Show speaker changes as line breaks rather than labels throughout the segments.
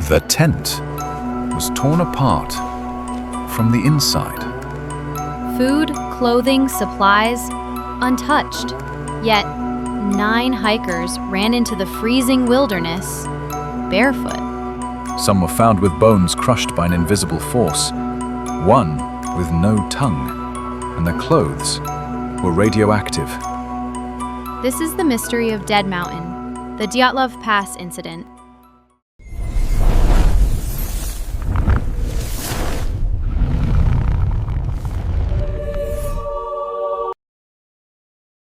The tent was torn apart from the inside.
Food, clothing, supplies, untouched. Yet, 9 hikers ran into the freezing wilderness barefoot.
Some were found with bones crushed by an invisible force, one with no tongue, and their clothes were radioactive.
This is the mystery of Dead Mountain, the Dyatlov Pass incident.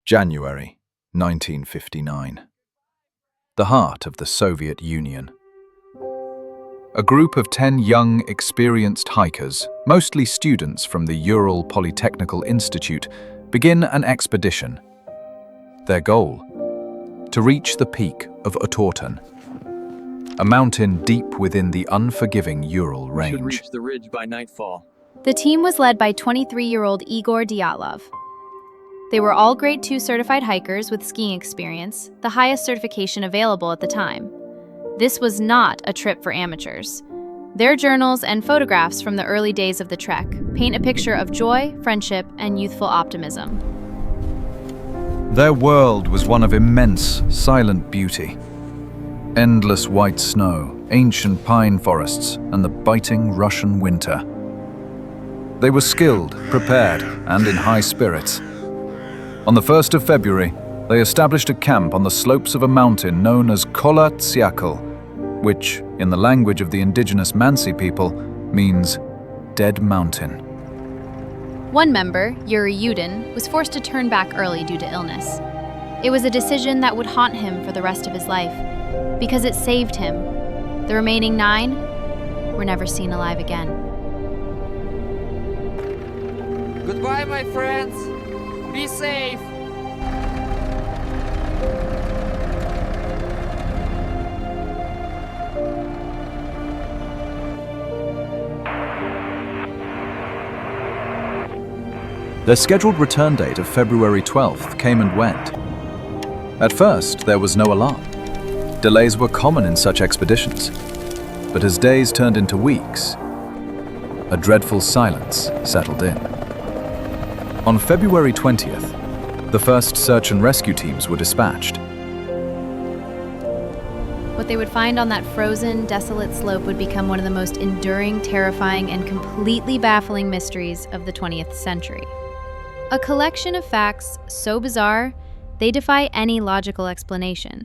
January 1959. The heart of the Soviet Union. A group of 10 young, experienced hikers, mostly students from the Ural Polytechnical Institute, begin an expedition. Their goal? To reach the peak of Otorten, a mountain deep within the unforgiving Ural range.
We should reach the ridge by nightfall.
The team was led by 23-year-old Igor Dyatlov. They were all Grade 2 certified hikers with skiing experience, the highest certification available at the time. This was not a trip for amateurs. Their journals and photographs from the early days of the trek paint a picture of joy, friendship, and youthful optimism.
Their world was one of immense, silent beauty. Endless white snow, ancient pine forests, and the biting Russian winter. They were skilled, prepared, and in high spirits. On the 1st of February, they established a camp on the slopes of a mountain known as Kholat Syakhl, which, in the language of the indigenous Mansi people, means Dead Mountain.
One member, Yuri Yudin, was forced to turn back early due to illness. It was a decision that would haunt him for the rest of his life, because it saved him. The remaining 9 were never seen alive again.
Goodbye, my friends. Be safe.
Their scheduled return date of February 12th came and went. At first, there was no alarm. Delays were common in such expeditions. But as days turned into weeks, a dreadful silence settled in. On February 20th, the first search and rescue teams were dispatched.
What they would find on that frozen, desolate slope would become one of the most enduring, terrifying, and completely baffling mysteries of the 20th century. A collection of facts so bizarre, they defy any logical explanation.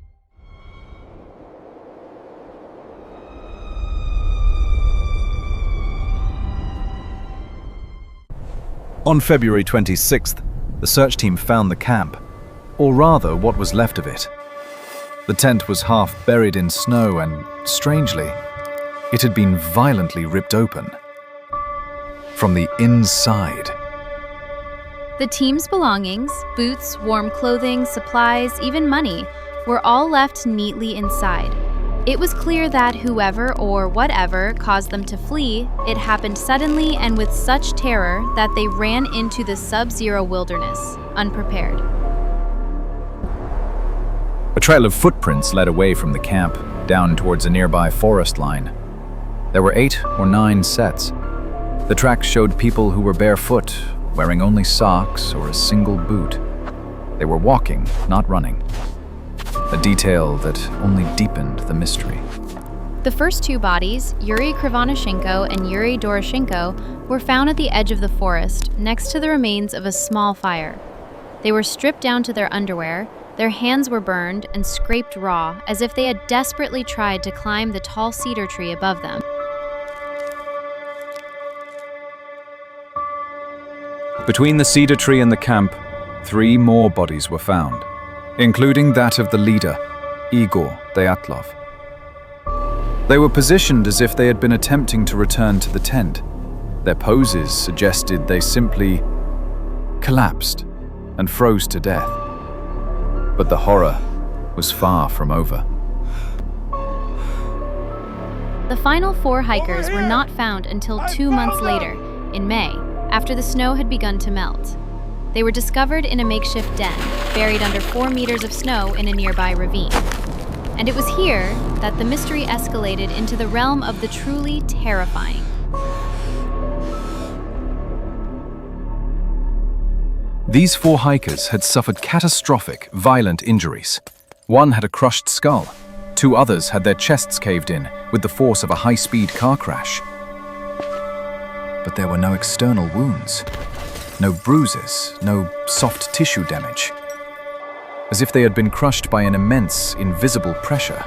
On February 26th, the search team found the camp, or rather what was left of it. The tent was half buried in snow and, strangely, it had been violently ripped open from the inside.
The team's belongings, boots, warm clothing, supplies, even money, were all left neatly inside. It was clear that whoever or whatever caused them to flee, it happened suddenly and with such terror that they ran into the sub-zero wilderness, unprepared.
A trail of footprints led away from the camp, down towards a nearby forest line. There were 8 or 9 sets. The tracks showed people who were barefoot, wearing only socks or a single boot. They were walking, not running. A detail that only deepened the mystery.
The first 2 bodies, Yuri Krivonishenko and Yuri Doroshenko, were found at the edge of the forest, next to the remains of a small fire. They were stripped down to their underwear, their hands were burned and scraped raw, as if they had desperately tried to climb the tall cedar tree above them.
Between the cedar tree and the camp, 3 more bodies were found, including that of the leader, Igor Dyatlov. They were positioned as if they had been attempting to return to the tent. Their poses suggested they simply collapsed and froze to death. But the horror was far from over.
The final 4 hikers were not found until 2 months later, in May, after the snow had begun to melt. They were discovered in a makeshift den, buried under 4 meters of snow in a nearby ravine. And it was here that the mystery escalated into the realm of the truly terrifying.
These 4 hikers had suffered catastrophic, violent injuries. One had a crushed skull. 2 others had their chests caved in with the force of a high-speed car crash. But there were no external wounds, no bruises, no soft tissue damage. As if they had been crushed by an immense, invisible pressure.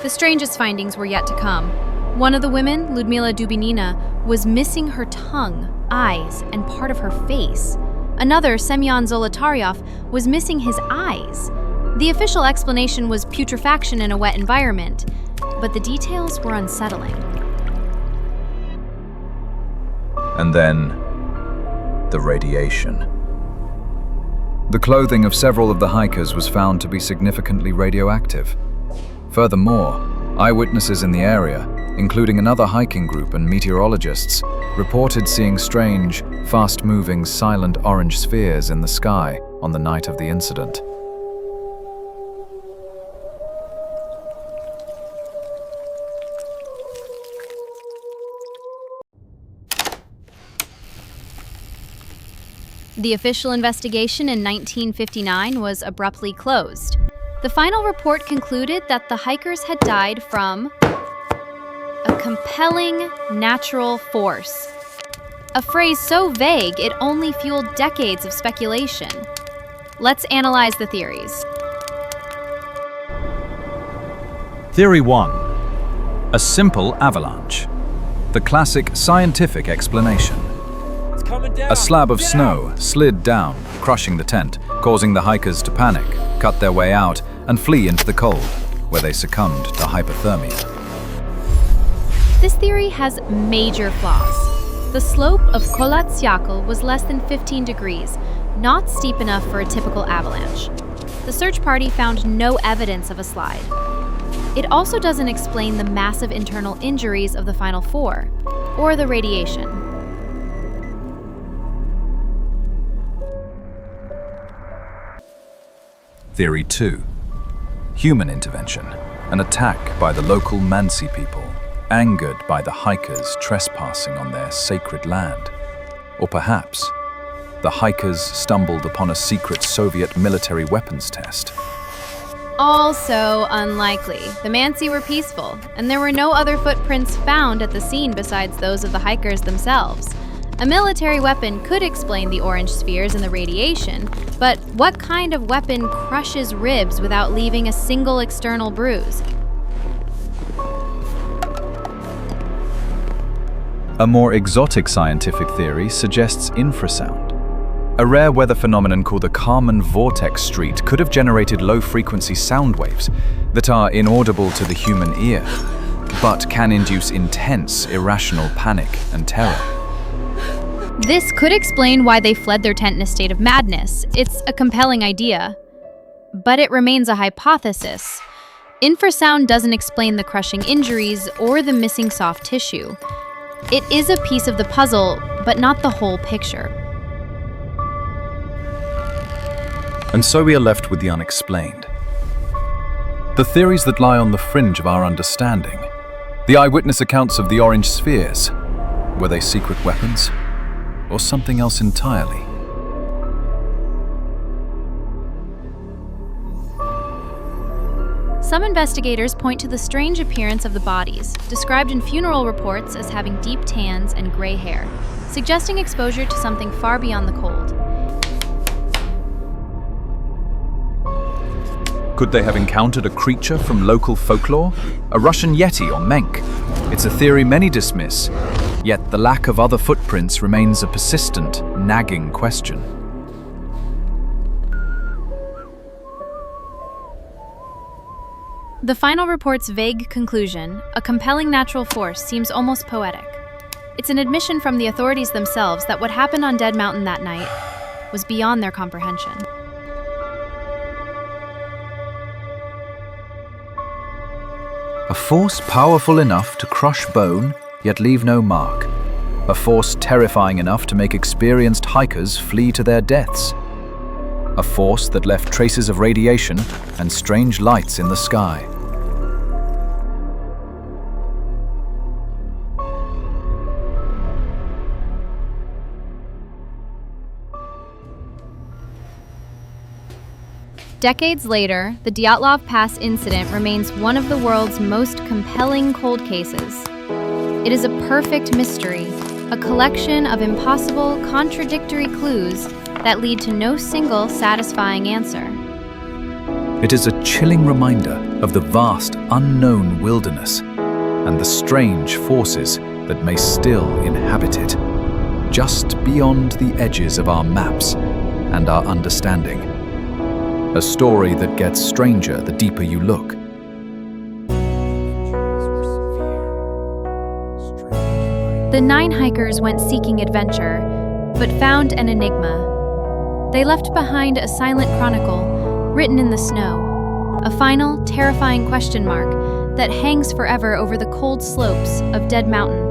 The strangest findings were yet to come. One of the women, Ludmila Dubinina, was missing her tongue, eyes, and part of her face. Another, Semyon Zolotaryov, was missing his eyes. The official explanation was putrefaction in a wet environment, but the details were unsettling.
And then, the radiation. The clothing of several of the hikers was found to be significantly radioactive. Furthermore, eyewitnesses in the area, including another hiking group and meteorologists, reported seeing strange, fast-moving, silent orange spheres in the sky on the night of the incident.
The official investigation in 1959 was abruptly closed. The final report concluded that the hikers had died from a compelling natural force. A phrase so vague it only fueled decades of speculation. Let's analyze the theories.
Theory 1. A simple avalanche. The classic scientific explanation. A slab of snow slid down, crushing the tent, causing the hikers to panic, cut their way out, and flee into the cold, where they succumbed to hypothermia.
This theory has major flaws. The slope of Kholat Syakhl was less than 15 degrees, not steep enough for a typical avalanche. The search party found no evidence of a slide. It also doesn't explain the massive internal injuries of the final 4, or the radiation.
Theory 2. Human intervention. An attack by the local Mansi people, angered by the hikers trespassing on their sacred land. Or perhaps, the hikers stumbled upon a secret Soviet military weapons test.
Also unlikely. The Mansi were peaceful, and there were no other footprints found at the scene besides those of the hikers themselves. A military weapon could explain the orange spheres and the radiation, but what kind of weapon crushes ribs without leaving a single external bruise?
A more exotic scientific theory suggests infrasound. A rare weather phenomenon called the Kármán vortex street could have generated low-frequency sound waves that are inaudible to the human ear, but can induce intense, irrational panic and terror.
This could explain why they fled their tent in a state of madness. It's a compelling idea, but it remains a hypothesis. Infrasound doesn't explain the crushing injuries or the missing soft tissue. It is a piece of the puzzle, but not the whole picture.
And so we are left with the unexplained. The theories that lie on the fringe of our understanding. The eyewitness accounts of the orange spheres. Were they secret weapons? Or something else entirely?
Some investigators point to the strange appearance of the bodies, described in funeral reports as having deep tans and gray hair, suggesting exposure to something far beyond the cold.
Could they have encountered a creature from local folklore? A Russian yeti or menk? It's a theory many dismiss, yet the lack of other footprints remains a persistent, nagging question.
The final report's vague conclusion, a compelling natural force, seems almost poetic. It's an admission from the authorities themselves that what happened on Dead Mountain that night was beyond their comprehension.
A force powerful enough to crush bone, yet leave no mark. A force terrifying enough to make experienced hikers flee to their deaths. a force that left traces of radiation and strange lights in the sky.
Decades later, the Dyatlov Pass incident remains one of the world's most compelling cold cases. It is a perfect mystery, a collection of impossible, contradictory clues that lead to no single satisfying answer.
It is a chilling reminder of the vast unknown wilderness and the strange forces that may still inhabit it, just beyond the edges of our maps and our understanding. A story that gets stranger the deeper you look.
The 9 hikers went seeking adventure, but found an enigma. They left behind a silent chronicle, written in the snow, a final, terrifying question mark that hangs forever over the cold slopes of Dead Mountain.